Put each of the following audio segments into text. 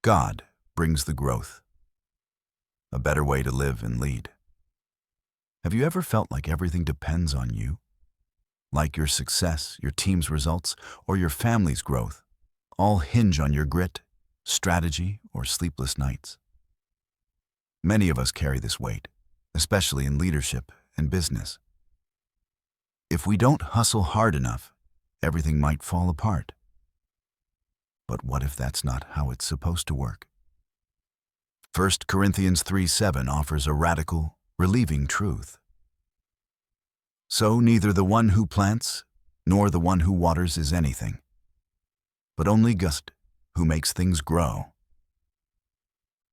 God brings the growth, a better way to live and lead. Have you ever felt like everything depends on you? Like your success, your team's results, or your family's growth all hinge on your grit, strategy, or sleepless nights? Many of us carry this weight, especially in leadership and business. If we don't hustle hard enough, everything might fall apart. But what if that's not how it's supposed to work? 1 Corinthians 3:7 offers a radical, relieving truth. So neither the one who plants nor the one who waters is anything, but only God who makes things grow.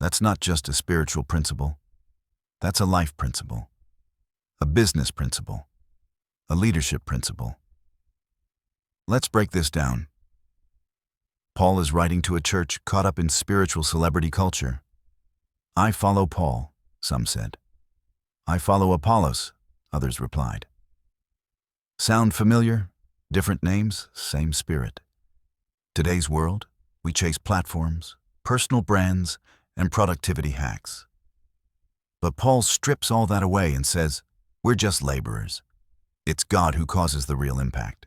That's not just a spiritual principle. That's a life principle, a business principle, a leadership principle. Let's break this down. Paul is writing to a church caught up in spiritual celebrity culture. I follow Paul, some said. I follow Apollos, others replied. Sound familiar? Different names, same spirit. Today's world, we chase platforms, personal brands, and productivity hacks. But Paul strips all that away and says, we're just laborers. It's God who causes the real impact.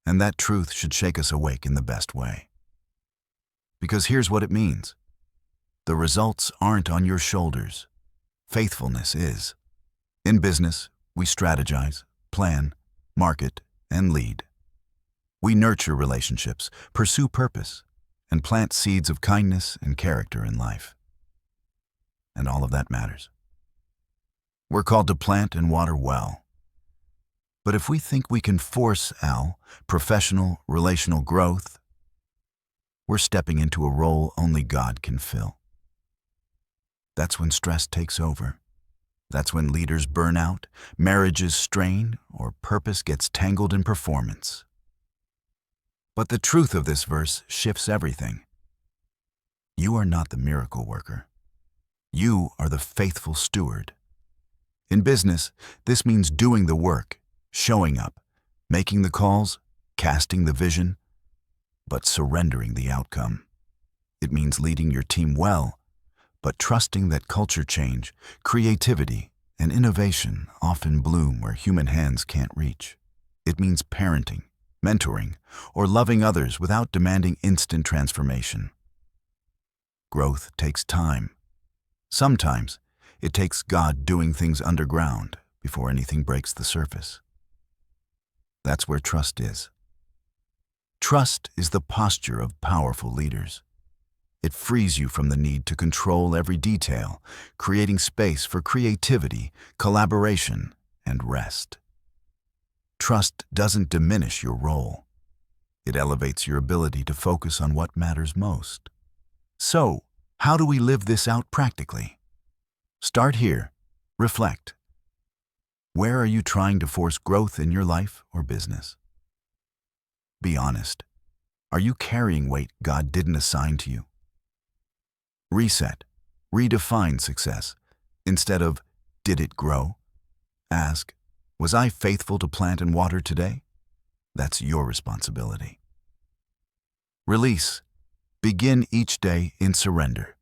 And that truth should shake us awake in the best way. Because here's what it means. The results aren't on your shoulders. Faithfulness is. In business, we strategize, plan, market, and lead. We nurture relationships, pursue purpose, and plant seeds of kindness and character in life. And all of that matters. We're called to plant and water well. But if we think we can force professional, relational growth, we're stepping into a role only God can fill. That's when stress takes over. That's when leaders burn out, marriages strain, or purpose gets tangled in performance. But the truth of this verse shifts everything. You are not the miracle worker. You are the faithful steward. In business, this means doing the work, showing up, making the calls, casting the vision, but surrendering the outcome. It means leading your team well, but trusting that culture change, creativity, and innovation often bloom where human hands can't reach. It means parenting, mentoring, or loving others without demanding instant transformation. Growth takes time. Sometimes it takes God doing things underground before anything breaks the surface. That's where trust is. Trust is the posture of powerful leaders. It frees you from the need to control every detail, creating space for creativity, collaboration, and rest. Trust doesn't diminish your role. It elevates your ability to focus on what matters most. So, how do we live this out practically? Start here. Reflect. Where are you trying to force growth in your life or business? Be honest. Are you carrying weight God didn't assign to you? Reset. Redefine success. Instead of, did it grow? Ask, was I faithful to plant and water today? That's your responsibility. Release. Begin each day in surrender.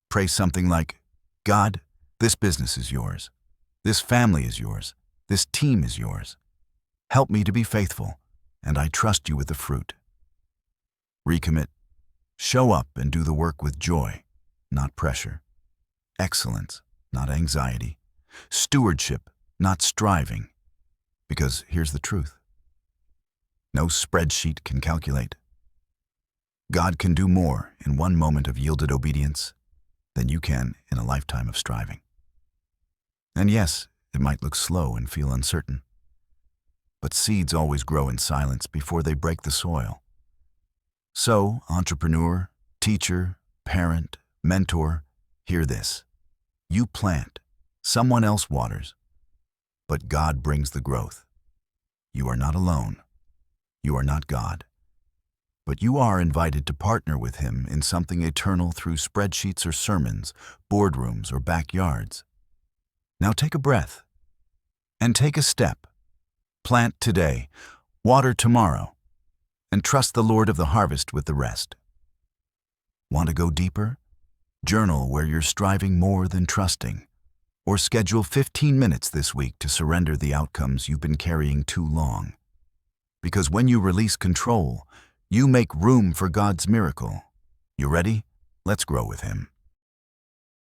Pray something like, God, this business is yours. This family is yours. This team is yours. Help me to be faithful, and I trust you with the fruit. Recommit. Show up and do the work with joy, not pressure. Excellence, not anxiety. Stewardship, not striving. Because here's the truth. No spreadsheet can calculate. God can do more in one moment of yielded obedience than you can in a lifetime of striving. And yes, it might look slow and feel uncertain. But seeds always grow in silence before they break the soil. So, entrepreneur, teacher, parent, mentor, hear this. You plant, someone else waters, but God brings the growth. You are not alone. You are not God. But you are invited to partner with Him in something eternal through spreadsheets or sermons, boardrooms or backyards. Now take a breath and take a step. Plant today, water tomorrow, and trust the Lord of the harvest with the rest. Want to go deeper? Journal where you're striving more than trusting. Or schedule 15 minutes this week to surrender the outcomes you've been carrying too long. Because when you release control, you make room for God's miracle. You ready? Let's grow with Him.